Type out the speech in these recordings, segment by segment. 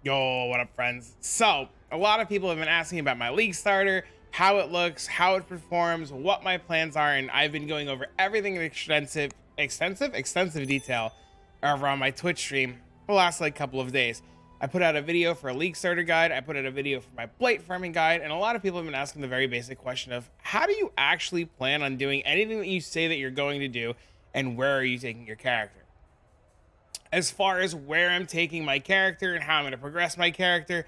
Yo, what up, friends? So, a lot of people have been asking about my League starter, how it looks, how it performs, what my plans are, and I've been going over everything in extensive detail over on my Twitch stream for the last couple of days. I put out a video for a League starter guide, I put out a video for my Blight farming guide, and a lot of people have been asking the very basic question of how do you actually plan on doing anything that you say that you're going to do, and where are you taking your character? As far as where I'm taking my character and how I'm going to progress my character,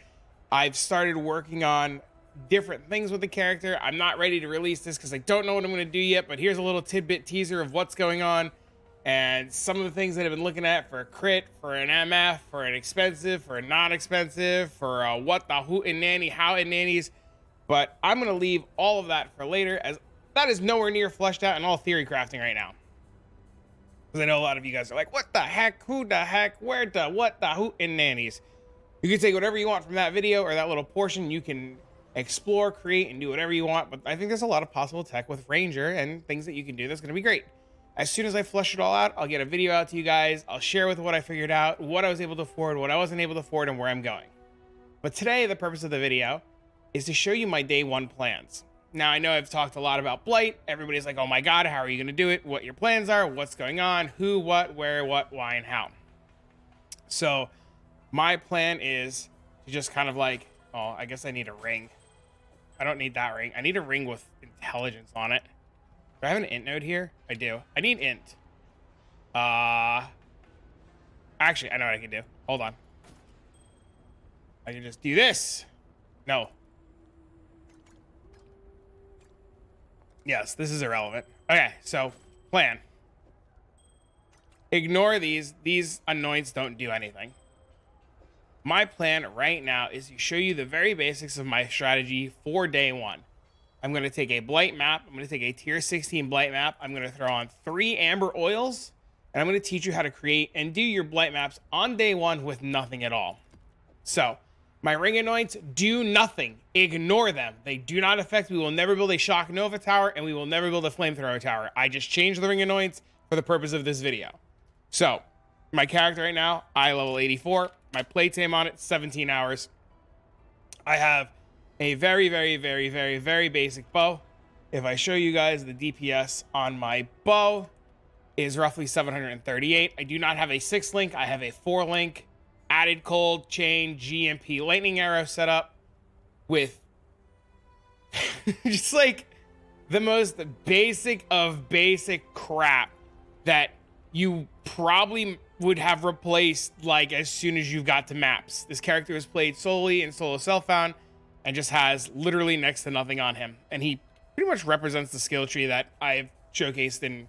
I've started working on different things with the character. I'm not ready to release this because I don't know what I'm going to do yet, but here's a little tidbit teaser of what's going on and some of the things that I've been looking at for a crit, for an MF, for an expensive, for a non-expensive, for a what the hoot and nanny, how and nannies. But I'm going to leave all of that for later, as that is nowhere near fleshed out in all theory crafting right now. Because I know a lot of you guys are like, what the heck, who the heck, where the, what the, who, and nannies. You can take whatever you want from that video or that little portion. You can explore, create, and do whatever you want. But I think there's a lot of possible tech with Ranger and things that you can do that's going to be great. As soon as I flush it all out, I'll get a video out to you guys. I'll share with what I figured out, what I was able to afford, what I wasn't able to afford, and where I'm going. But today, the purpose of the video is to show you my day one plans. Now, I know I've talked a lot about Blight. Everybody's like, oh my God, how are you going to do it? What your plans are, what's going on, who, what, where, what, why, and how. So my plan is to just kind of like, oh, I guess I need a ring. I don't need that ring. I need a ring with intelligence on it. Do I have an int node here? I do. I need int. Actually, I know what I can do. Hold on. I can just do this. No. Yes, this is irrelevant. Okay, so plan. Ignore these. These anoints don't do anything. My plan right now is to show you the very basics of my strategy for day one. I'm going to take a Blight map. I'm going to take a tier 16 Blight map. I'm going to throw on 3 amber oils, and I'm going to teach you how to create and do your Blight maps on day one with nothing at all. So my ring anoints do nothing. Ignore them. They do not affect. We will never build a shock nova tower, and we will never build a flamethrower tower. I just changed the ring anoints for the purpose of this video. So my character right now, I level 84. My play time on it, 17 hours. I have a very basic bow. If I show you guys the DPS on my bow is roughly 738. I do not have a 6 link. I have a 4 link. Added cold chain GMP lightning arrow setup with just like the most basic of basic crap that you probably would have replaced like as soon as you got to maps. This character is played solely in solo self-found and just has literally next to nothing on him, and he pretty much represents the skill tree that I've showcased in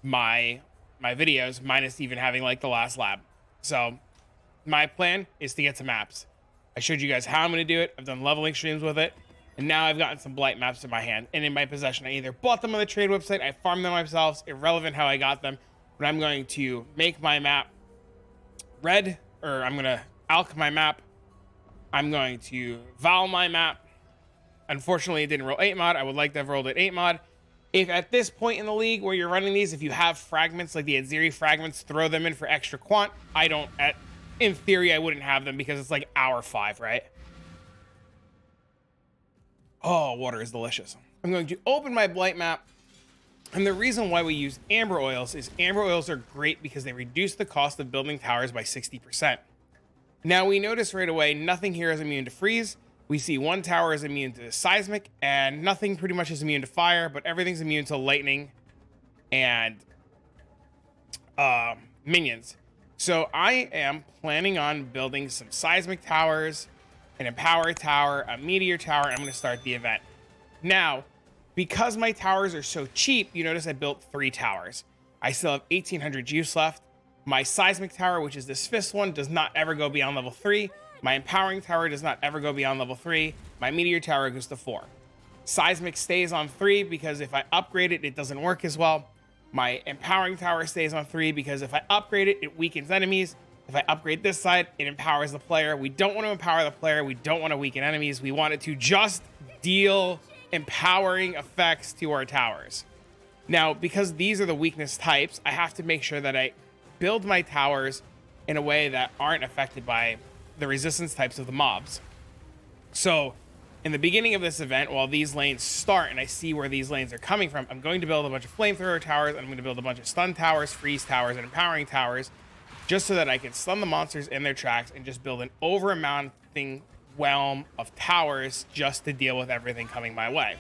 my videos, minus even having like the last lab. So my plan is to get to maps. I showed you guys how I'm going to do it. I've done leveling streams with it. And now I've gotten some Blight maps in my hand and in my possession. I either bought them on the trade website, I farmed them myself, irrelevant how I got them. But I'm going to make my map red, or I'm going to alch my map. I'm going to Val my map. Unfortunately, it didn't roll 8 mod. I would like to have rolled it 8 mod. If at this point in the league where you're running these, if you have fragments like the Aziri fragments, throw them in for extra quant. I don't in theory, I wouldn't have them because it's like hour 5, right? Oh, water is delicious. I'm going to open my Blight map. And the reason why we use amber oils is amber oils are great because they reduce the cost of building towers by 60%. Now we notice right away, nothing here is immune to freeze. We see one tower is immune to seismic and nothing pretty much is immune to fire, but everything's immune to lightning and minions. So I am planning on building some seismic towers, an empower tower, a meteor tower, and I'm going to start the event. Now, because my towers are so cheap, you notice I built 3 towers. I still have 1,800 juice left. My seismic tower, which is this fifth one, does not ever go beyond level 3. My empowering tower does not ever go beyond level 3. My meteor tower goes to 4. Seismic stays on 3 because if I upgrade it, it doesn't work as well. My empowering tower stays on 3 because if I upgrade it, it weakens enemies. If I upgrade this side, it empowers the player. We don't want to empower the player. We don't want to weaken enemies. We want it to just deal empowering effects to our towers. Now, because these are the weakness types, I have to make sure that I build my towers in a way that aren't affected by the resistance types of the mobs. So in the beginning of this event, while these lanes start and I see where these lanes are coming from, I'm going to build a bunch of flamethrower towers. I'm going to build a bunch of stun towers, freeze towers, and empowering towers, just so that I can stun the monsters in their tracks and just build an over-amounting realm of towers just to deal with everything coming my way.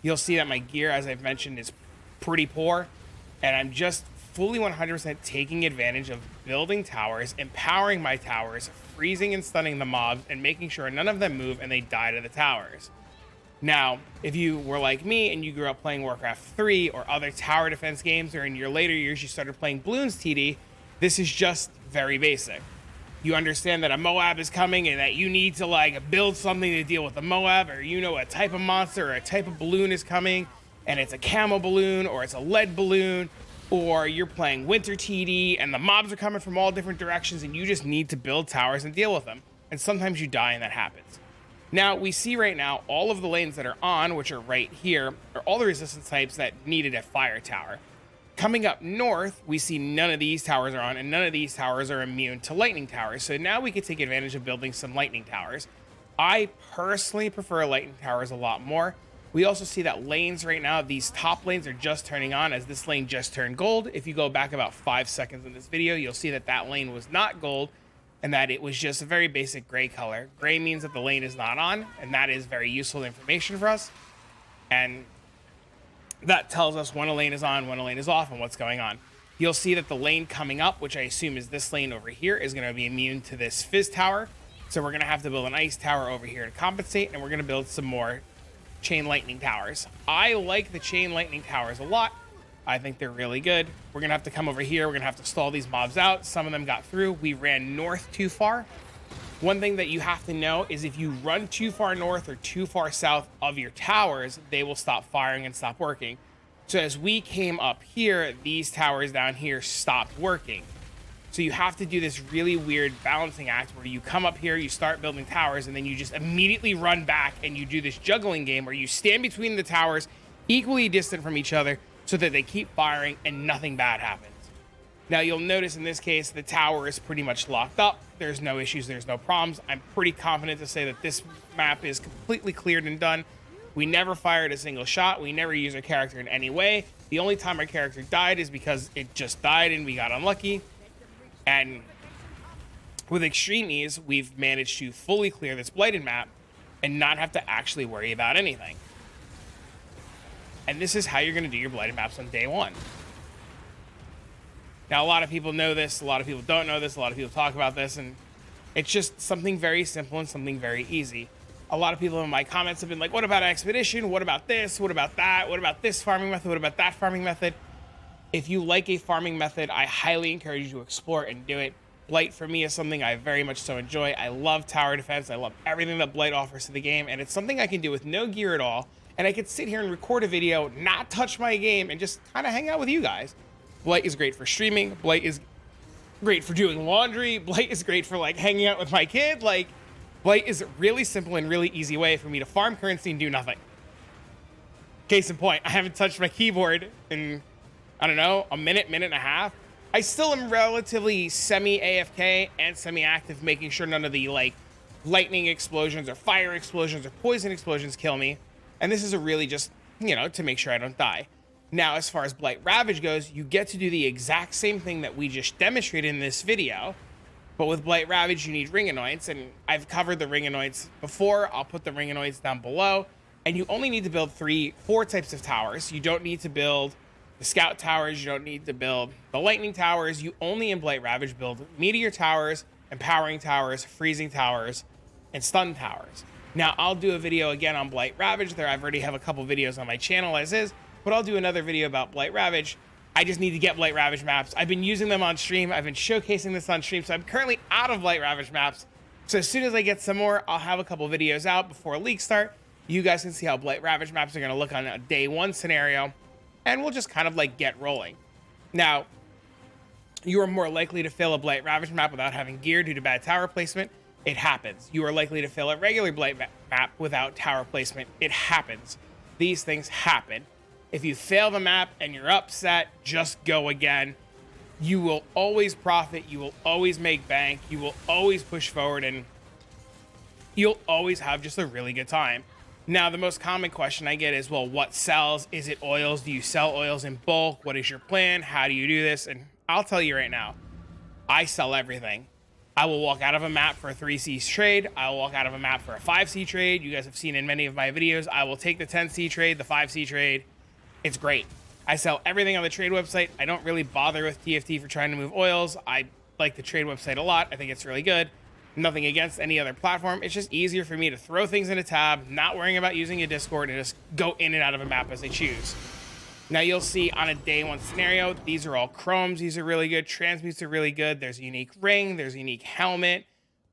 You'll see that my gear, as I've mentioned, is pretty poor, and I'm just fully 100% taking advantage of building towers, empowering my towers, freezing and stunning the mobs, and making sure none of them move and they die to the towers. Now, if you were like me and you grew up playing Warcraft 3 or other tower defense games, or in your later years you started playing Bloons TD, this is just very basic. You understand that a Moab is coming and that you need to like build something to deal with the Moab, or you know a type of monster or a type of balloon is coming and it's a camo balloon or it's a lead balloon, or you're playing Winter TD and the mobs are coming from all different directions and you just need to build towers and deal with them. And sometimes you die and that happens. Now, we see right now all of the lanes that are on, which are right here, are all the resistance types that needed a fire tower. Coming up north, we see none of these towers are on, and none of these towers are immune to lightning towers. So now we can take advantage of building some lightning towers. I personally prefer lightning towers a lot more. We also see that lanes right now, these top lanes are just turning on, as this lane just turned gold. If you go back about 5 seconds in this video, you'll see that that lane was not gold and that it was just a very basic gray color. Gray means that the lane is not on, and that is very useful information for us. And that tells us when a lane is on, when a lane is off, and what's going on. You'll see that the lane coming up, which I assume is this lane over here, is going to be immune to this fizz tower. So we're going to have to build an ice tower over here to compensate, and we're going to build some more chain lightning towers. I like the chain lightning towers a lot. I think they're really good. We're going to have to come over here. We're going to have to stall these mobs out. Some of them got through. We ran north too far. One thing that you have to know is if you run too far north or too far south of your towers, they will stop firing and stop working. So as we came up here, these towers down here stopped working. So you have to do this really weird balancing act where you come up here, you start building towers, and then you just immediately run back and you do this juggling game where you stand between the towers equally distant from each other so that they keep firing and nothing bad happens. Now you'll notice in this case, the tower is pretty much locked up. There's no issues, there's no problems. I'm pretty confident to say that this map is completely cleared and done. We never fired a single shot. We never used our character in any way. The only time our character died is because it just died and we got unlucky. And with extreme ease, we've managed to fully clear this blighted map and not have to actually worry about anything. And this is how you're going to do your blighted maps on day one. Now, a lot of people know this, a lot of people don't know this, a lot of people talk about this, and it's just something very simple and something very easy. A lot of people in my comments have been like, what about Expedition? What about this? What about that? What about this farming method? What about that farming method? If you like a farming method, I highly encourage you to explore and do it. Blight for me is something I very much so enjoy. I love tower defense. I love everything that Blight offers to the game, and it's something I can do with no gear at all. And I could sit here and record a video, not touch my game, and just kind of hang out with you guys. Blight is great for streaming. Blight is great for doing laundry. Blight is great for like hanging out with my kid. Like, Blight is a really simple and really easy way for me to farm currency and do nothing. Case in point, I haven't touched my keyboard in, I don't know, a minute, minute and a half. I still am relatively semi-AFK and semi-active, making sure none of the like lightning explosions or fire explosions or poison explosions kill me. And this is a really just, you know, to make sure I don't die. Now, as far as Blight Ravage goes, you get to do the exact same thing that we just demonstrated in this video. But with Blight Ravage, you need ring anoints, and I've covered the ring anoints before. I'll put the ring anoints down below. And you only need to build 4 types of towers. You don't need to build the scout towers. You don't need to build the lightning towers. You only in Blight Ravage build meteor towers, empowering towers, freezing towers, and stun towers. Now, I'll do a video again on Blight Ravage. I've already have a couple videos on my channel as is, but I'll do another video about Blight Ravage. I just need to get Blight Ravage maps. I've been using them on stream. I've been showcasing this on stream, so I'm currently out of Blight Ravage maps. So as soon as I get some more, I'll have a couple videos out before leaks start. You guys can see how Blight Ravage maps are going to look on a day one scenario, and we'll just kind of like get rolling. Now, you are more likely to fail a Blight Ravage map without having gear due to bad tower placement. It happens. You are likely to fail a regular Blight map without tower placement. It happens. These things happen. If you fail the map and you're upset, just go again. you will always profit, you will always make bank, you will always push forward, and you'll always have just a really good time. Now, the most common question I get is, well, what sells? Is it oils? Do you sell oils in bulk? What is your plan? How do you do this? And I'll tell you right now, I sell everything. I will walk out of a map for a 3C trade. I will walk out of a map for a 5C trade. You guys have seen in many of my videos, I will take the 10C trade, the 5C trade. It's great. I sell everything on the trade website. I don't really bother with TFT for trying to move oils. I like the trade website a lot. I think it's really good. Nothing against any other platform. It's just easier for me to throw things in a tab, not worrying about using a Discord, and just go in and out of a map as I choose. Now you'll see on a day one scenario, these are all chromes. These are really good. Transmutes are really good. There's a unique ring. There's a unique helmet,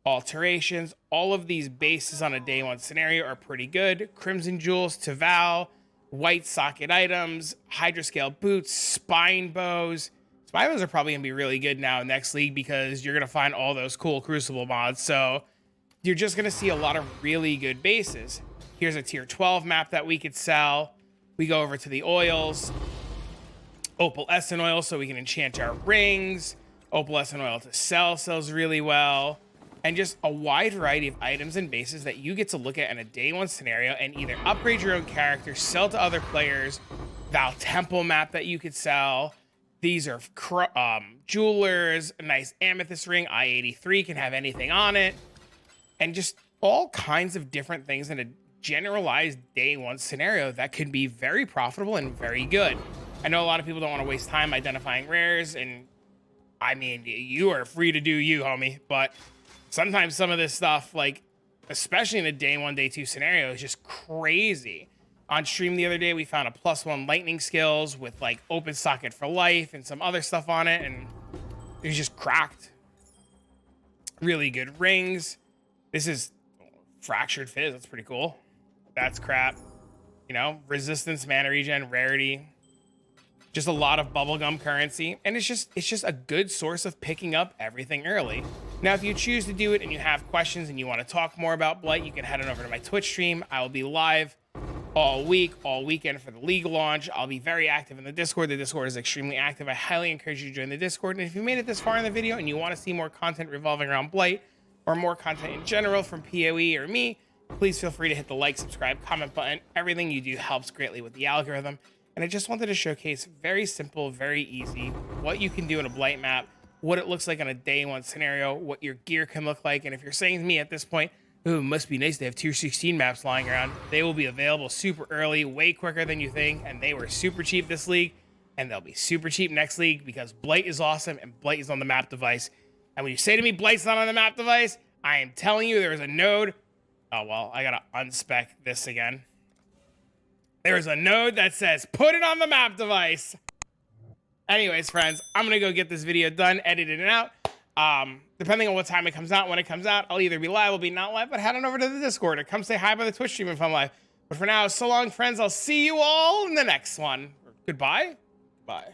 alterations. All of these bases on a day one scenario are pretty good. Crimson jewels, Taval, white socket items, hydroscale boots, spine bows. Spine bows are probably gonna be really good now in next league because you're gonna find all those cool Crucible mods. So you're just gonna see a lot of really good bases. Here's a tier 12 map that we could sell. We go over to the oils. Opal Essence oil so we can enchant our rings. Opal Essence oil to sell sells really well. And just a wide variety of items and bases that you get to look at in a day one scenario and either upgrade your own character, sell to other players. Val Temple map that you could sell. These are jewelers, a nice amethyst ring. I-83 can have anything on it. And just all kinds of different things in a generalized day one scenario that can be very profitable and very good. I know a lot of people don't want to waste time identifying rares, and I mean, you are free to do you, homie. But sometimes some of this stuff, like, especially in a day one, day two scenario, is just crazy. On stream the other day, we found a +1 lightning skills with like open socket for life and some other stuff on it, and it was just cracked. Really good rings. This is fractured fizz. That's pretty cool. That's crap. You know, resistance, mana regen, rarity. Just a lot of bubblegum currency, and it's just a good source of picking up everything early. Now, if you choose to do it and you have questions and you want to talk more about Blight, you can head on over to my Twitch stream. I will be live all week, all weekend for the league launch. I'll be very active in the Discord. The Discord is extremely active. I highly encourage you to join the Discord. And if you made it this far in the video and you want to see more content revolving around Blight or more content in general from POE or me, please feel free to hit the like, subscribe, comment button. Everything you do helps greatly with the algorithm. And I just wanted to showcase very simple, very easy, what you can do in a Blight map, what it looks like on a day one scenario, what your gear can look like. And if you're saying to me at this point, ooh, it must be nice to have tier 16 maps lying around, they will be available super early, way quicker than you think. And they were super cheap this league, and they'll be super cheap next league because Blight is awesome and Blight is on the map device. And when you say to me, Blight's not on the map device, I am telling you there is a node. Oh, well, I gotta unspec this again. There's a node that says, put it on the map device. Anyways, friends, I'm gonna go get this video done, edited and out. Depending on what time it comes out, when it comes out, I'll either be live, I'll be not live, but head on over to the Discord or come say hi by the Twitch stream if I'm live. But for now, so long, friends. I'll see you all in the next one. Goodbye. Bye.